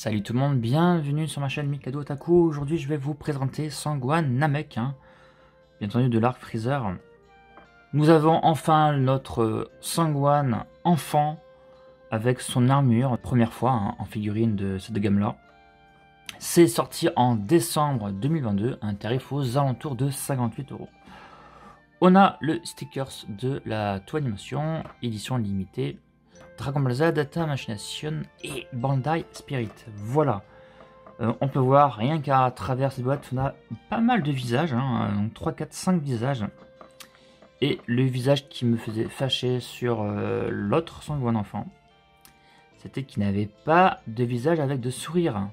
Salut tout le monde, bienvenue sur ma chaîne Mikado Otaku. Aujourd'hui je vais vous présenter Sangohan Namek, bien entendu de l'arc Freezer. Nous avons enfin notre Sangohan enfant avec son armure, première fois en figurine de cette gamme là. C'est sorti en décembre 2022, un tarif aux alentours de 58 €. On a le stickers de la toile animation, édition limitée. Dragon Ball Z, Data Machination et Bandai Spirit. Voilà. On peut voir, rien qu'à travers cette boîte, on a pas mal de visages. Donc 3, 4, 5 visages. Et le visage qui me faisait fâcher sur l'autre Sangohan enfant, c'était qu'il n'avait pas de visage avec de sourire.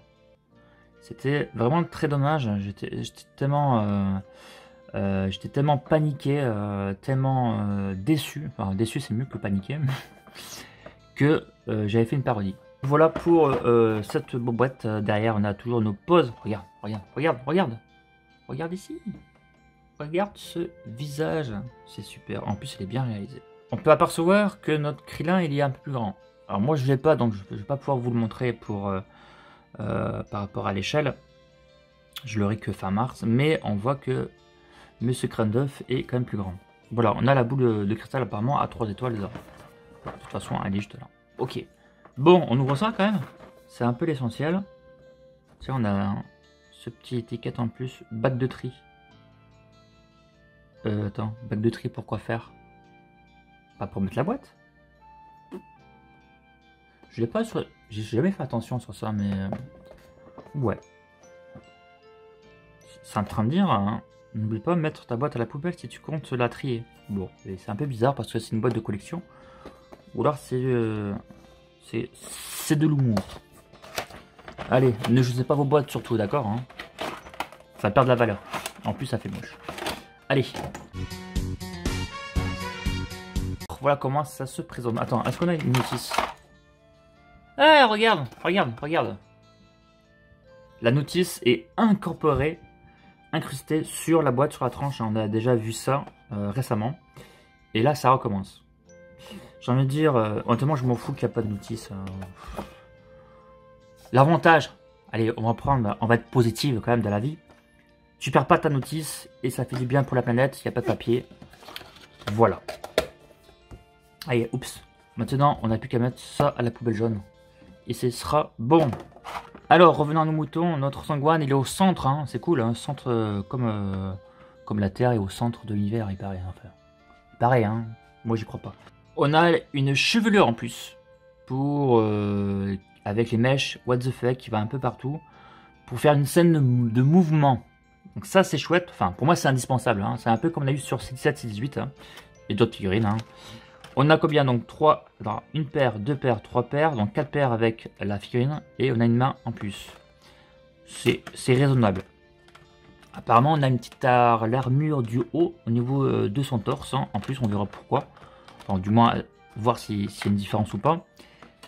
C'était vraiment très dommage. J'étais tellement paniqué, tellement déçu. Enfin, déçu, c'est mieux que paniqué. Que j'avais fait une parodie. Voilà pour cette boîte. Derrière, on a toujours nos poses. Regarde, regarde, regarde, regarde. Regarde ici. Regarde ce visage. C'est super. En plus, il est bien réalisé. On peut apercevoir que notre Krillin, il est un peu plus grand. Alors moi, je ne l'ai pas, donc je ne vais pas pouvoir vous le montrer pour, par rapport à l'échelle. Je l'aurai que fin mars. Mais on voit que Monsieur Krendov est quand même plus grand. Voilà, on a la boule de cristal apparemment à 3 étoiles. De toute façon, elle est juste là. Ok. Bon, on ouvre ça quand même. C'est un peu l'essentiel. Tiens, on a ce petit étiquette en plus. Bac de tri. Attends, bac de tri, pourquoi faire? Pas pour mettre la boîte? Je l'ai pas sur... J'ai jamais fait attention sur ça, mais... ouais. C'est en train de dire, hein, n'oublie pas de mettre ta boîte à la poubelle si tu comptes la trier. Bon, c'est un peu bizarre parce que c'est une boîte de collection. Ou alors c'est de l'humour. Allez, ne jetez pas vos boîtes surtout, d'accord, hein. Ça perd de la valeur. En plus, ça fait moche. Allez. Voilà comment ça se présente. Attends, est-ce qu'on a une notice? Ah, regarde, regarde, regarde. La notice est incorporée, incrustée sur la boîte, sur la tranche. On a déjà vu ça récemment. Et là, ça recommence. J'ai envie de dire, honnêtement, je m'en fous qu'il n'y a pas de notice. L'avantage, allez, on va être positif quand même dans la vie. Tu perds pas ta notice et ça fait du bien pour la planète, il n'y a pas de papier. Voilà. Allez, oups. Maintenant, on n'a plus qu'à mettre ça à la poubelle jaune. Et ce sera bon. Alors, revenons à nos moutons. Notre Sangohan, il est au centre, hein, c'est cool. Hein, centre comme la Terre est au centre de l'univers, il paraît. Enfin, pareil, hein. Moi, j'y crois pas. On a une chevelure en plus. Pour avec les mèches what the fuck qui va un peu partout. Pour faire une scène de mouvement. Donc ça, c'est chouette. Enfin, pour moi, c'est indispensable. Hein. C'est un peu comme on a eu sur C17, C18. Hein, et d'autres figurines. Hein. On a combien? Donc 3, une paire, 2 paires, 3 paires. Donc 4 paires avec la figurine. Et on a une main en plus. C'est raisonnable. Apparemment, on a une petite l'armure du haut au niveau de son torse. Hein. En plus, on verra pourquoi. Enfin, du moins, voir s'il y a une différence ou pas.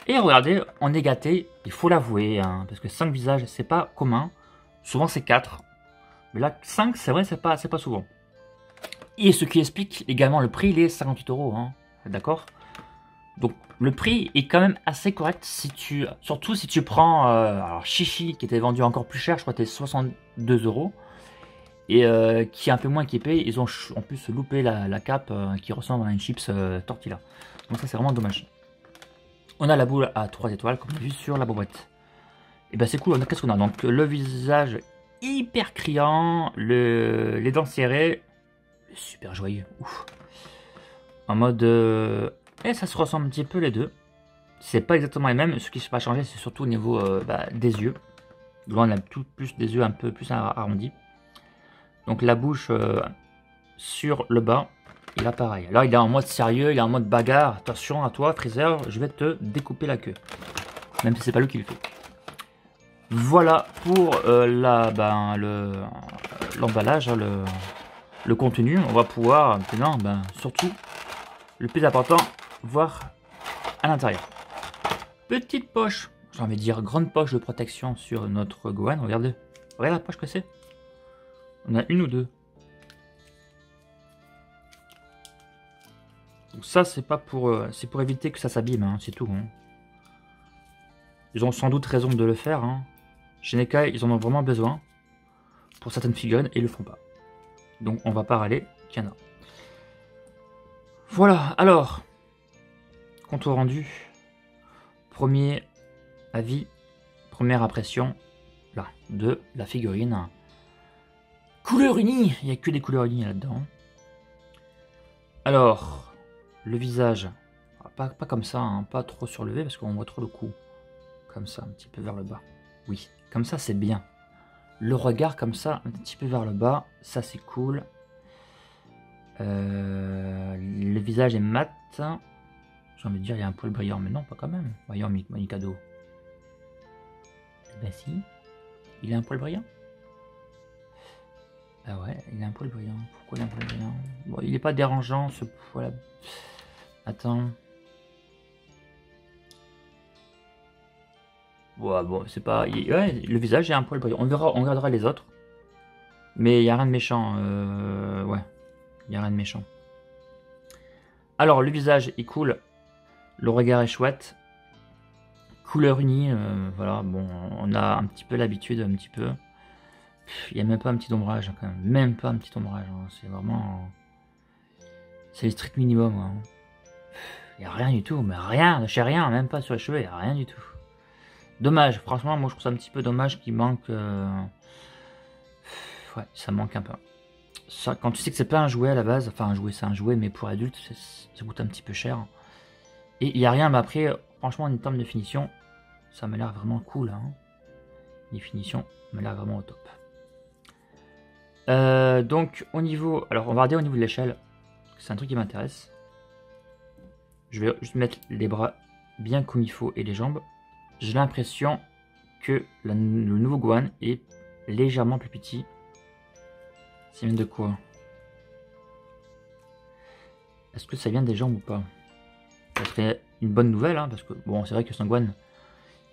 Et regardez, on est gâté. Il faut l'avouer. Hein, parce que 5 visages, c'est pas commun. Souvent, c'est 4. Mais là, 5, c'est vrai, c'est pas souvent. Et ce qui explique également le prix, il est 58 €. Hein. D'accord? Donc le prix est quand même assez correct surtout si tu prends alors Chichi qui était vendu encore plus cher, je crois que c'était 62 € et qui est un peu moins équipé. Ils ont en plus loupé la cape qui ressemble à une chips tortilla. Donc ça c'est vraiment dommage. On a la boule à 3 étoiles comme on a vu sur la boîte. Et ben c'est cool. Qu'est-ce qu'on a? Donc le visage hyper criant, les dents serrées, super joyeux. Ouf. En mode... et ça se ressemble un petit peu les deux. C'est pas exactement les mêmes. Ce qui ne va pas changer, c'est surtout au niveau des yeux. Là, on a tout plus des yeux un peu plus arrondis. Donc la bouche sur le bas. Et là, pareil. Là, il est en mode sérieux, il est en mode bagarre. Attention à toi, Freezer, je vais te découper la queue. Même si c'est pas lui qui le fait. Voilà pour l'emballage, hein, le contenu. On va pouvoir maintenant, surtout... le plus important, voir à l'intérieur. Petite poche, j'ai envie de dire grande poche de protection sur notre Gohan. Regardez, regardez la poche que c'est. On a une ou deux. Donc ça, c'est pas pour, c'est pour éviter que ça s'abîme, hein, c'est tout. Hein. Ils ont sans doute raison de le faire. Hein. Chez NECA, ils en ont vraiment besoin. Pour certaines figurines, et ils le font pas. Donc on va pas râler qu'il y en a. Voilà, alors. Contour rendu. Premier avis, première impression, là, de la figurine. Couleur unie, il n'y a que des couleurs unies là-dedans. Alors, le visage, pas comme ça, hein, pas trop surlevé parce qu'on voit trop le cou. Comme ça, un petit peu vers le bas. Oui, comme ça c'est bien. Le regard comme ça, un petit peu vers le bas, ça c'est cool. Le visage est mat. J'ai envie de dire il y a un poil brillant, mais non, pas quand même. Voyons Mikado. Ben si, il a un poil brillant. Ah ouais, il a un poil brillant. Pourquoi il a un poil brillant? Bon, il est pas dérangeant ce poil. Attends. Ouais, bon, c'est pas. Ouais, le visage est un poil brillant. On verra, on regardera les autres. Mais il n'y a rien de méchant. Ouais, il n'y a rien de méchant. Alors, le visage est cool. Le regard est chouette. Couleur unie. Voilà, bon, on a un petit peu l'habitude, un petit peu. Il n'y a même pas un petit ombrage, hein, quand même. Même pas un petit ombrage. Hein. C'est vraiment. C'est le strict minimum. Hein. Il n'y a rien du tout. Mais rien, chez rien, même pas sur les cheveux, il n'y a rien du tout. Dommage, franchement, moi je trouve ça un petit peu dommage qu'il manque. Ouais, ça manque un peu. Ça, quand tu sais que c'est pas un jouet à la base, enfin un jouet, c'est un jouet, mais pour adultes, ça coûte un petit peu cher. Et il n'y a rien, mais après, franchement, en termes de finition, ça m'a l'air vraiment cool. Hein. Les finitions m'a l'air vraiment au top. Donc, au niveau. Alors, on va regarder au niveau de l'échelle. C'est un truc qui m'intéresse. Je vais juste mettre les bras bien comme il faut et les jambes. J'ai l'impression que le nouveau Gohan est légèrement plus petit. Ça vient de quoi? Est-ce que ça vient des jambes ou pas? Ça serait une bonne nouvelle, hein, parce que bon, c'est vrai que son Gohan,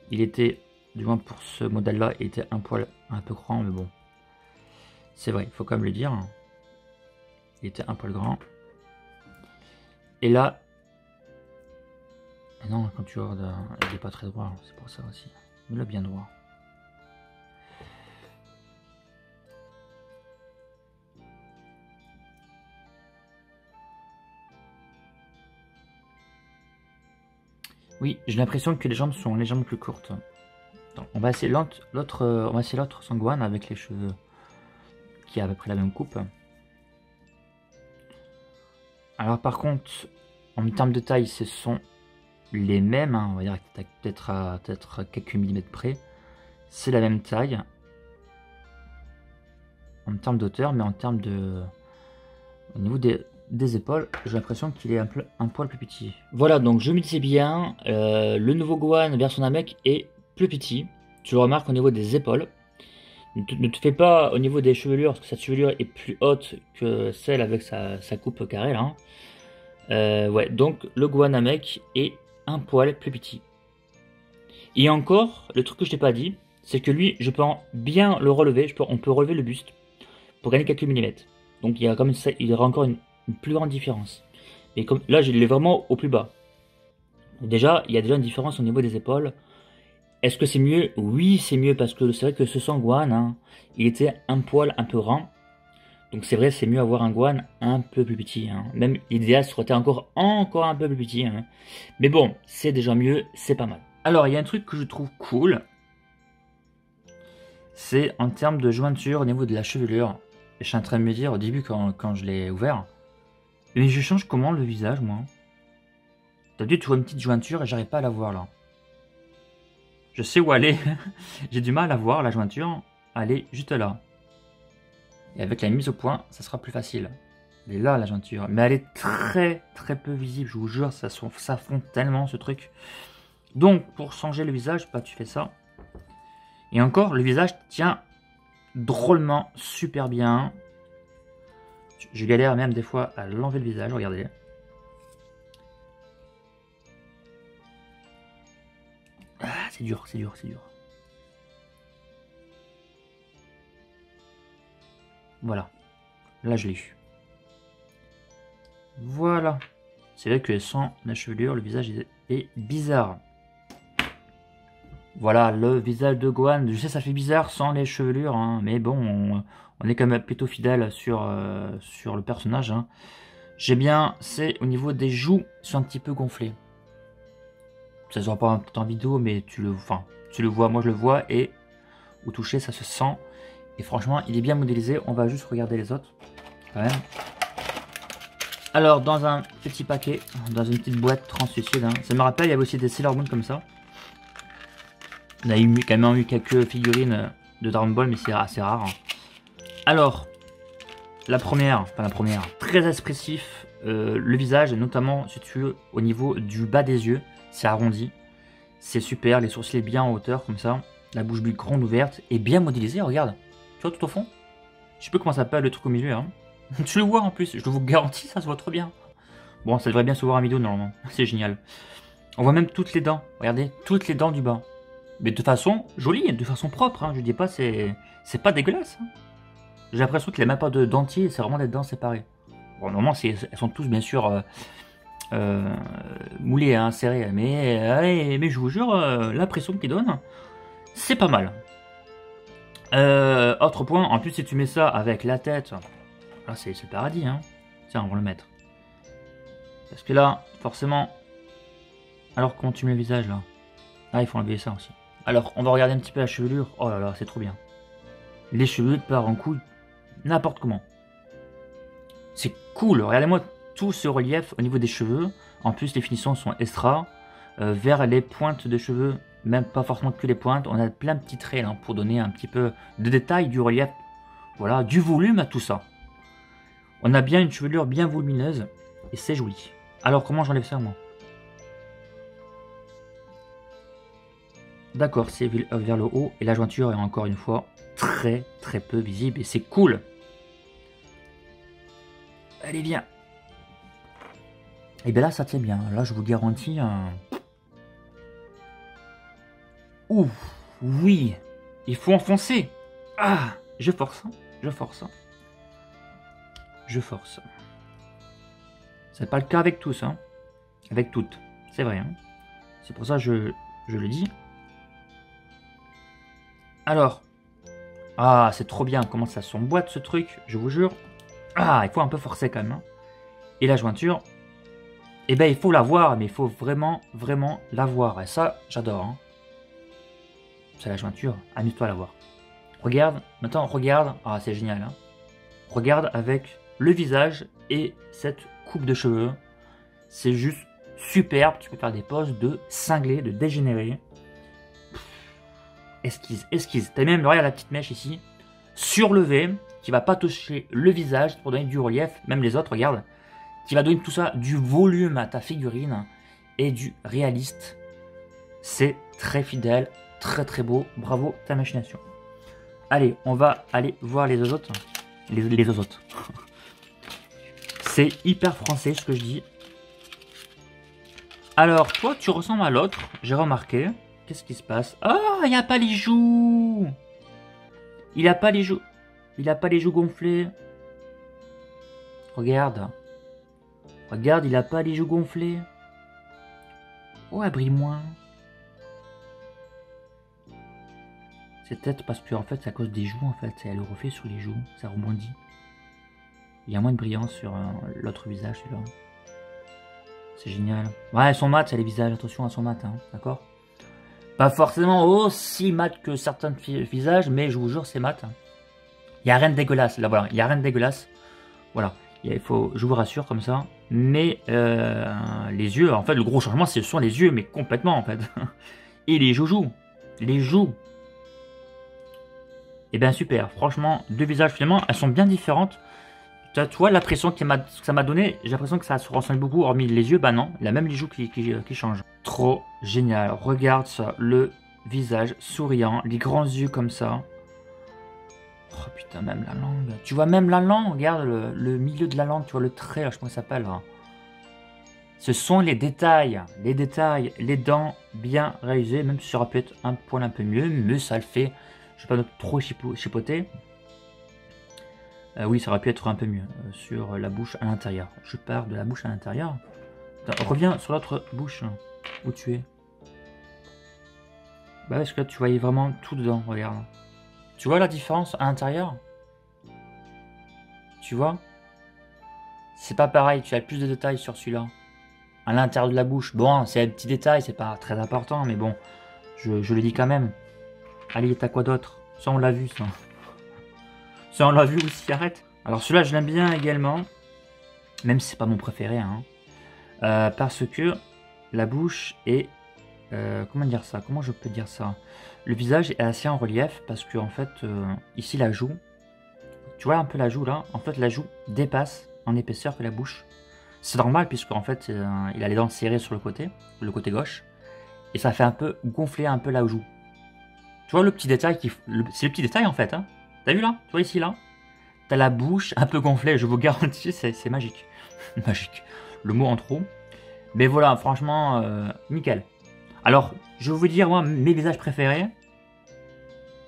il était, du moins pour ce modèle-là, il était un poil un peu grand, mais bon. C'est vrai, il faut quand même le dire. Il était un poil grand. Et là, et non, quand tu regardes, il n'est pas très droit, c'est pour ça aussi. Il est bien droit. Oui, j'ai l'impression que les jambes sont légèrement plus courtes. Attends, on va essayer l'autre Sangwan avec les cheveux qui a à peu près la même coupe. Alors par contre, en termes de taille, ce sont les mêmes. Hein, on va dire peut-être à quelques millimètres près. C'est la même taille. En termes d'auteur, mais en termes de... Au niveau des épaules, j'ai l'impression qu'il est un poil plus petit. Voilà, donc je me disais bien, le nouveau Gohan version Namek est plus petit. Tu le remarques au niveau des épaules. Ne te fais pas au niveau des chevelures, parce que cette chevelure est plus haute que celle avec sa coupe carrée là. Ouais, donc le Gohan Namek est un poil plus petit. Et encore, le truc que je t'ai pas dit, c'est que lui, je peux bien le relever, on peut relever le buste pour gagner quelques millimètres. Donc il y a comme ça, il y aura encore une plus grande différence. Et comme là, je l'ai vraiment au plus bas. Donc déjà, il y a déjà une différence au niveau des épaules. Est-ce que c'est mieux? Oui, c'est mieux parce que c'est vrai que ce sang Gohan, hein, il était un poil un peu grand. Donc c'est vrai, c'est mieux avoir un Gohan un peu plus petit. Hein. Même l'idéal serait encore un peu plus petit. Hein. Mais bon, c'est déjà mieux, c'est pas mal. Alors, il y a un truc que je trouve cool. C'est en termes de jointure au niveau de la chevelure. Et je suis en train de me dire au début quand je l'ai ouvert. Mais je change comment le visage, moi? T'as vu, tu vois une petite jointure et j'arrive pas à la voir là. Je sais où elle est. J'ai du mal à voir la jointure. Elle est juste là. Et avec la mise au point, ça sera plus facile. Elle est là la jointure. Mais elle est très peu visible. Je vous jure, ça fond tellement ce truc. Donc pour changer le visage, bah, tu fais ça. Et encore, le visage tient drôlement super bien. Je galère même des fois à l'enlever le visage, regardez. Ah, c'est dur, c'est dur, c'est dur. Voilà. Là, je l'ai eu. Voilà. C'est vrai que sans la chevelure, le visage est bizarre. Voilà, le visage de Gohan. Je sais, ça fait bizarre sans les chevelures, hein, mais bon, on est quand même plutôt fidèle sur le personnage. Hein. J'aime bien, c'est au niveau des joues, ils sont un petit peu gonflés. Ça se voit pas en vidéo, mais tu le vois, moi je le vois, et au toucher, ça se sent. Et franchement, il est bien modélisé. On va juste regarder les autres, quand même. Alors, dans un petit paquet, dans une petite boîte translucide, hein, ça me rappelle, il y avait aussi des Sailor Moon comme ça. On a quand même eu quelques figurines de Dragon Ball, mais c'est assez rare. Hein. Alors, la première, très expressif, le visage, notamment si tu veux, au niveau du bas des yeux, c'est arrondi. C'est super, les sourcils bien en hauteur, comme ça. La bouche bée grande ouverte et bien modélisée, regarde. Tu vois tout au fond? Je sais pas comment ça s'appelle le truc au milieu. Hein. Tu le vois en plus, je vous garantis, ça se voit trop bien. Bon, ça devrait bien se voir en vidéo normalement, c'est génial. On voit même toutes les dents, regardez, toutes les dents du bas. Mais de façon jolie, de façon propre, hein. Je dis pas, c'est pas dégueulasse. Hein. J'ai l'impression qu'il n'y a même pas de dentier, c'est vraiment des dents séparées. Bon, normalement, elles sont tous bien sûr moulées, hein, serrées, mais je vous jure, l'impression qu'ils donnent, c'est pas mal. Autre point, en plus si tu mets ça avec la tête, là c'est le paradis, hein. Tiens, on va le mettre. Parce que là, forcément, alors comment tu mets le visage là? Ah, il faut enlever ça aussi. Alors, on va regarder un petit peu la chevelure. Oh là là, c'est trop bien. Les cheveux partent en couille n'importe comment. C'est cool. Regardez-moi tout ce relief au niveau des cheveux. En plus, les finitions sont extra. Vers les pointes de cheveux, même pas forcément que les pointes. On a plein de petits traits là, pour donner un petit peu de détail, du relief. Voilà, du volume à tout ça. On a bien une chevelure bien volumineuse. Et c'est joli. Alors, comment j'enlève ça, moi? D'accord, c'est vers le haut. Et la jointure est encore une fois très peu visible. Et c'est cool. Allez, viens. Et bien là, ça tient bien. Là, je vous garantis un... Ouh, oui. Il faut enfoncer. Ah, je force. Je force. Je force. C'est pas le cas avec tous. Hein. Avec toutes. C'est vrai. Hein. C'est pour ça que je le dis. Alors. Ah, c'est trop bien. Comment ça s'emboîte ce truc, je vous jure. Ah, il faut un peu forcer quand même. Hein. Et la jointure... Eh ben, il faut la voir, mais il faut vraiment la voir. Et ça, j'adore. Hein. C'est la jointure. Amuse-toi à la voir. Regarde. Maintenant, regarde. Ah, c'est génial. Hein. Regarde avec le visage et cette coupe de cheveux. C'est juste superbe. Tu peux faire des poses de cinglé, de dégénéré. Esquisse, esquisse. T'as même, regarde la petite mèche ici. Surlevée, qui va pas toucher le visage pour donner du relief. Même les autres, regarde. Qui va donner tout ça, du volume à ta figurine et du réaliste. C'est très fidèle, très beau. Bravo ta machination. Allez, on va aller voir les autres. Les autres. C'est hyper français ce que je dis. Alors, toi, tu ressembles à l'autre. J'ai remarqué. Qu'est-ce qui se passe? Oh, il n'y a pas les joues. Il n'a pas les joues. Il n'a pas les joues gonflées. Regarde. Regarde, il a pas les joues gonflées. Ouais, brille moins. C'est peut-être parce que en fait, c'est à cause des joues en fait. Elle le refait sur les joues, ça rebondit. Il y a moins de brillance sur l'autre visage, celui-là. C'est génial. Ouais, elles sont mates, c'est les visages. Attention, elles sont mates, hein, d'accord? Pas forcément aussi mat que certains visages, mais je vous jure, c'est mat. Il n'y a rien de dégueulasse. Là, voilà, il n'y a rien de dégueulasse. Voilà. Il faut, je vous rassure comme ça. Mais les yeux, en fait, le gros changement, ce sont les yeux, mais complètement, en fait. Et les joujoux. Les joues. Et bien, super. Franchement, deux visages, finalement, elles sont bien différentes. Tu vois, l'impression que ça m'a donné, j'ai l'impression que ça se ressemble beaucoup, hormis les yeux, bah non. Il y a même les joues qui changent. Trop génial. Regarde ça. Le visage souriant, les grands yeux comme ça. Oh putain, même la langue. Tu vois même la langue, regarde le milieu de la langue, tu vois le trait, là, je sais pas comment ça s'appelle. Ce sont les détails, les dents bien réalisées, même si ça aurait pu être un poil un peu mieux, mais ça le fait. Je vais pas trop chipoter. Oui, ça aurait pu être un peu mieux sur la bouche à l'intérieur. Je pars de la bouche à l'intérieur. Reviens sur l'autre bouche, où tu es. Bah parce que là, tu voyais vraiment tout dedans, regarde. Tu vois la différence à l'intérieur? Tu vois? C'est pas pareil, tu as plus de détails sur celui-là. À l'intérieur de la bouche. Bon, c'est un petit détail, c'est pas très important, mais bon, je le dis quand même. Allez, t'as quoi d'autre? Ça, on l'a vu, ça. Ça, on l'a vu aussi, arrête. Alors celui-là, je l'aime bien également. Même si c'est pas mon préféré, hein. Parce que la bouche est... comment dire ça? Comment je peux dire ça? Le visage est assez en relief parce que en fait, ici la joue, tu vois un peu la joue là, en fait la joue dépasse en épaisseur que la bouche. C'est normal puisque en fait il a les dents serrées sur le côté gauche, et ça fait un peu gonfler un peu la joue. Tu vois le petit détail c'est le petit détail en fait, hein. T'as vu là? Tu vois ici là? T'as la bouche un peu gonflée, je vous garantis, c'est magique. Magique. Le mot en trop. Mais voilà, franchement, nickel. Alors, je vais vous dire, moi, mes visages préférés.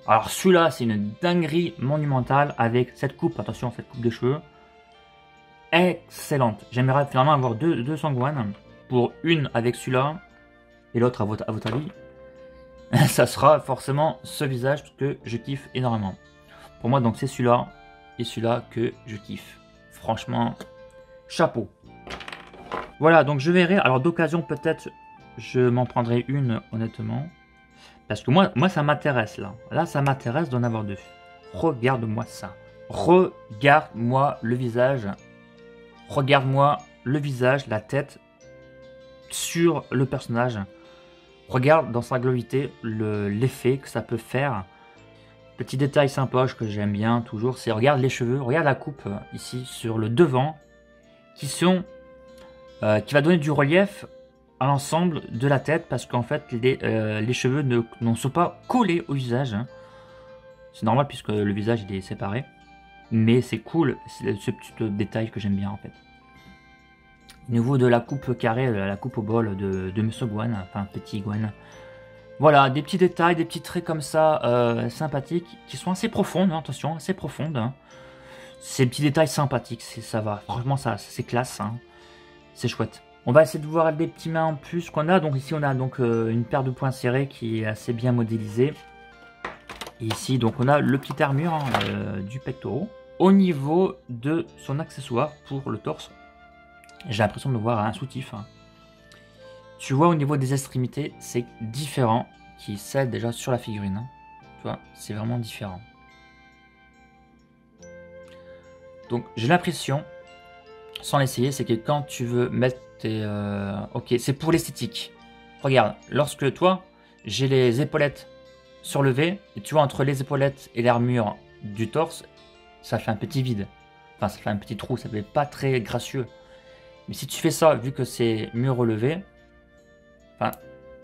Alors, celui-là, c'est une dinguerie monumentale avec cette coupe. Attention, cette coupe de cheveux. Excellente. J'aimerais finalement avoir deux Sangwan. Pour une avec celui-à et l'autre à votre avis. Ça sera forcément ce visage que je kiffe énormément. Pour moi, donc, c'est celui-là et celui-là que je kiffe. Franchement, chapeau. Voilà, donc je verrai. Alors, d'occasion, peut-être, je m'en prendrai une, honnêtement. Parce que moi ça m'intéresse, là. Là, ça m'intéresse d'en avoir deux. Regarde-moi ça. Regarde-moi le visage. Regarde-moi le visage, la tête sur le personnage. Regarde dans sa globalité l'effet que ça peut faire. Petit détail sympa que j'aime bien toujours, c'est regarde les cheveux, regarde la coupe ici sur le devant qui va donner du relief à l'ensemble de la tête parce qu'en fait les cheveux ne sont pas collés au visage. Hein. C'est normal puisque le visage il est séparé. Mais c'est cool, c'est ce petit détail que j'aime bien en fait. Au niveau de la coupe carrée, la coupe au bol de Monsieur Gwen, enfin petit Gwen. Voilà, des petits détails, des petits traits comme ça sympathiques qui sont assez profondes, hein, attention, assez profondes. Hein. Ces petits détails sympathiques, ça va, franchement ça c'est classe, hein. C'est chouette. On va essayer de voir des petits mains en plus qu'on a. Donc ici on a donc une paire de poings serrés qui est assez bien modélisée. Et ici donc on a le petit armure hein, du pectoral. Au niveau de son accessoire pour le torse, j'ai l'impression de voir un soutif. Hein. Tu vois au niveau des extrémités, c'est différent qui celle déjà sur la figurine. Hein. Tu vois, c'est vraiment différent. Donc j'ai l'impression, sans l'essayer, c'est que quand tu veux mettre tes... ok, c'est pour l'esthétique. Regarde, lorsque toi, j'ai les épaulettes surlevées, et tu vois entre les épaulettes et l'armure du torse, ça fait un petit vide. Enfin, ça fait un petit trou, ça fait pas très gracieux. Mais si tu fais ça, vu que c'est mieux relevé, enfin,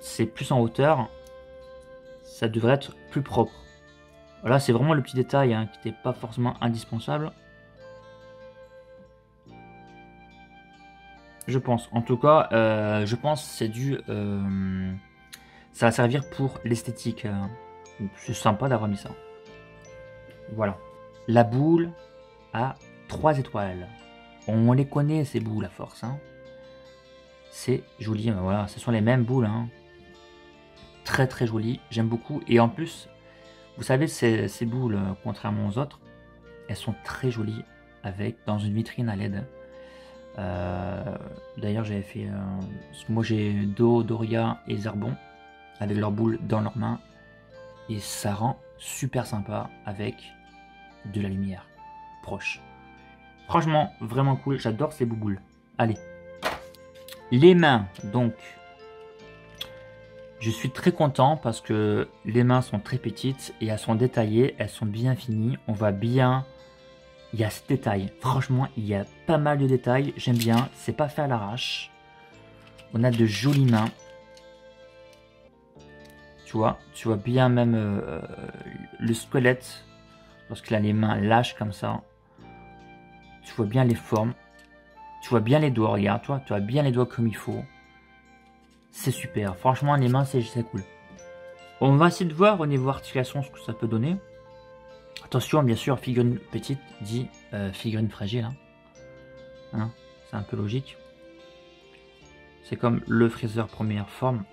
c'est plus en hauteur, ça devrait être plus propre. Voilà, c'est vraiment le petit détail hein, qui n'était pas forcément indispensable. Je pense. En tout cas, je pense que c'est dû... ça va servir pour l'esthétique. C'est sympa d'avoir mis ça. Voilà. La boule à 3 étoiles. On les connaît ces boules à force. Hein. C'est joli. Voilà, ce sont les mêmes boules. Hein. Très très joli. J'aime beaucoup. Et en plus, vous savez, ces boules, contrairement aux autres, elles sont très jolies dans une vitrine à LED. D'ailleurs, j'avais fait. Moi, j'ai Doria et Zerbon avec leurs boules dans leurs mains. Et ça rend super sympa avec de la lumière proche. Franchement, vraiment cool. J'adore ces bouboules. Allez. Les mains, donc. Je suis très content parce que les mains sont très petites et elles sont détaillées. Elles sont bien finies. On voit bien. Il y a ce détail. Franchement, il y a pas mal de détails. J'aime bien. C'est pas fait à l'arrache. On a de jolies mains. Tu vois bien même le squelette. Lorsqu'il a les mains lâches comme ça. Tu vois bien les formes. Tu vois bien les doigts, regarde, tu vois bien les doigts comme il faut. C'est super. Franchement, les mains, c'est cool. On va essayer de voir au niveau articulation ce que ça peut donner. Attention, bien sûr, figurine petite dit figurine fragile. Hein, c'est un peu logique. C'est comme le Freezer première forme.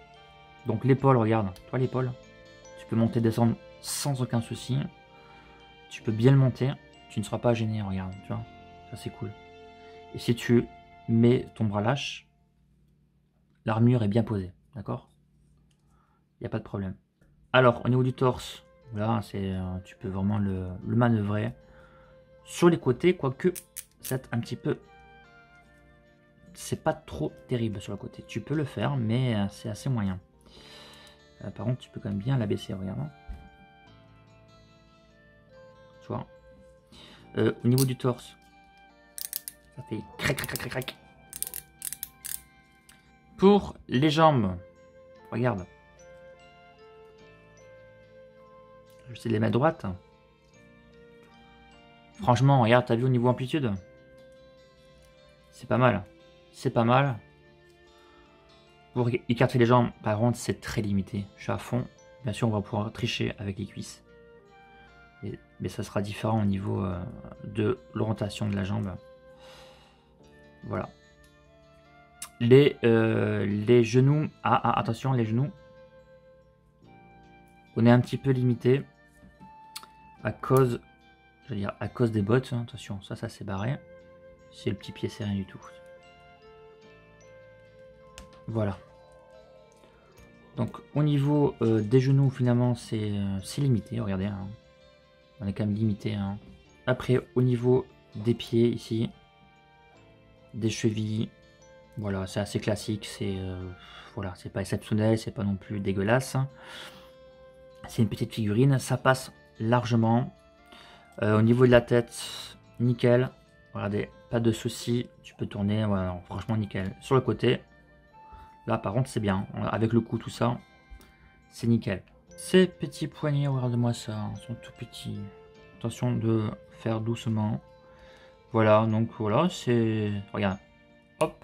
Donc l'épaule, regarde. Toi l'épaule. Tu peux monter, descendre sans aucun souci. Tu peux bien le monter. Tu ne seras pas gêné, regarde, tu vois. Ça, c'est cool. Et si tu mets ton bras lâche, l'armure est bien posée, d'accord? Il n'y a pas de problème. Alors, au niveau du torse, là, tu peux vraiment le manœuvrer. Sur les côtés, quoique, c'est un petit peu... C'est pas trop terrible sur le côté. Tu peux le faire, mais c'est assez moyen. Par contre, tu peux quand même bien l'abaisser, regarde. Tu vois. Au niveau du torse, ça fait crac, crac, crac, crac. Pour les jambes, regarde. Je vais essayer de les mettre droites. Franchement, regarde, t'as vu au niveau amplitude? C'est pas mal. C'est pas mal. Pour écarter les jambes, par contre, c'est très limité. Je suis à fond. Bien sûr, on va pouvoir tricher avec les cuisses. Mais ça sera différent au niveau de l'orientation de la jambe. Voilà. Les genoux. Attention, les genoux. On est un petit peu limité. À cause... Je veux dire, à cause des bottes. Attention, ça s'est barré. C'est le petit pied, c'est rien du tout. Voilà. Donc au niveau des genoux, finalement, c'est limité. Regardez, hein. On est quand même limité. Hein. Après, au niveau des pieds, ici, des chevilles, voilà, c'est assez classique. C'est voilà, c'est pas exceptionnel, c'est pas non plus dégueulasse. C'est une petite figurine, ça passe largement. Au niveau de la tête, nickel. Regardez, pas de souci, tu peux tourner. Voilà, non, franchement nickel. Sur le côté. Là, par contre, c'est bien. Avec le cou, tout ça, c'est nickel. Ces petits poignets, regarde-moi ça, ils sont tout petits. Attention de faire doucement. Voilà, donc voilà, c'est... Regarde, hop,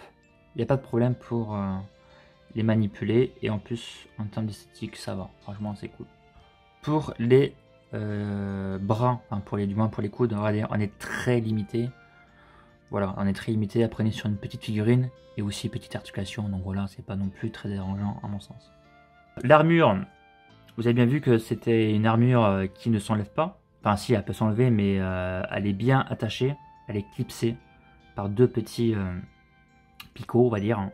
il n'y a pas de problème pour les manipuler. Et en plus, en termes d'esthétique, ça va. Franchement, c'est cool. Pour les bras, enfin du moins pour les coudes, regardez, on est très limité. Voilà, on est très limité. Après, on est sur une petite figurine et aussi petite articulation. Donc voilà, c'est pas non plus très dérangeant à mon sens. L'armure, vous avez bien vu que c'était une armure qui ne s'enlève pas. Enfin, si, elle peut s'enlever, mais elle est bien attachée. Elle est clipsée par deux petits picots, on va dire.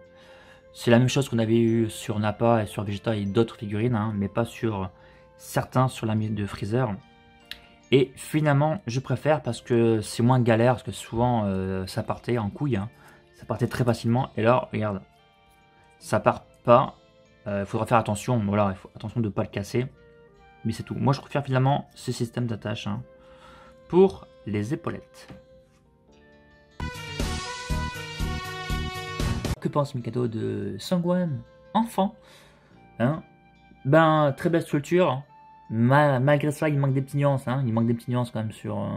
C'est la même chose qu'on avait eu sur Nappa et sur Vegeta et d'autres figurines, hein, mais pas sur certains sur la de Freezer. Et finalement, je préfère parce que c'est moins galère, parce que souvent, ça partait en couille. Hein. Ça partait très facilement. Et là, regarde, ça part pas. Il faudra faire attention. Voilà, il faut attention de ne pas le casser. Mais c'est tout. Moi, je préfère finalement ce système d'attache hein, pour les épaulettes. Que pense Mikado de Sangwan enfant hein? Ben, très belle structure. Hein. Malgré ça, il manque des petites nuances. Hein. Il manque des petites nuances quand même sur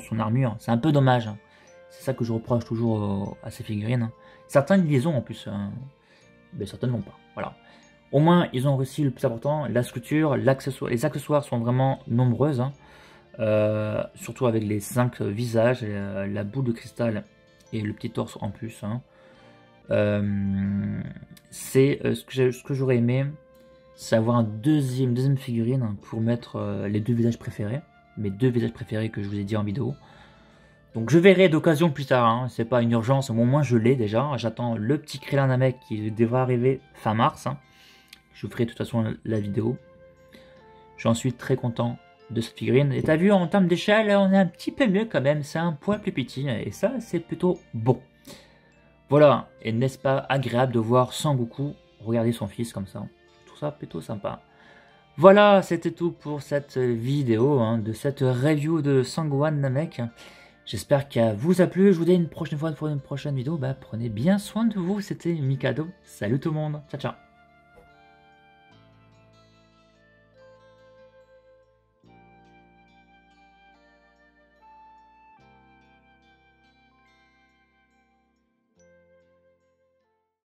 son armure. C'est un peu dommage. Hein. C'est ça que je reproche toujours à ces figurines. Hein. Certains ils les ont en plus. Hein. Mais certains ne l'ont pas. Voilà. Au moins, ils ont réussi le plus important. La sculpture, les accessoires sont vraiment nombreuses. Hein. Surtout avec les 5 visages, la boule de cristal et le petit torse en plus. Hein. C'est ce que j'aurais aimé. C'est avoir une deuxième figurine pour mettre les deux visages préférés. Mes deux visages préférés que je vous ai dit en vidéo. Donc je verrai d'occasion plus tard. Hein. C'est pas une urgence. Au moins je l'ai déjà. J'attends le petit Krillin Namek qui devra arriver fin mars. Hein. Je vous ferai de toute façon la vidéo. J'en suis très content de cette figurine. Et t'as vu en termes d'échelle, on est un petit peu mieux quand même. C'est un poil plus petit. Et ça c'est plutôt bon. Voilà. Et n'est-ce pas agréable de voir Sangoku regarder son fils comme ça. Ça plutôt sympa. Voilà, c'était tout pour cette vidéo hein, de cette review de Sangwan Namek. J'espère qu'elle vous a plu. Je vous dis une prochaine fois pour une prochaine vidéo. Bah, prenez bien soin de vous. C'était Mikado. Salut tout le monde. Ciao, ciao.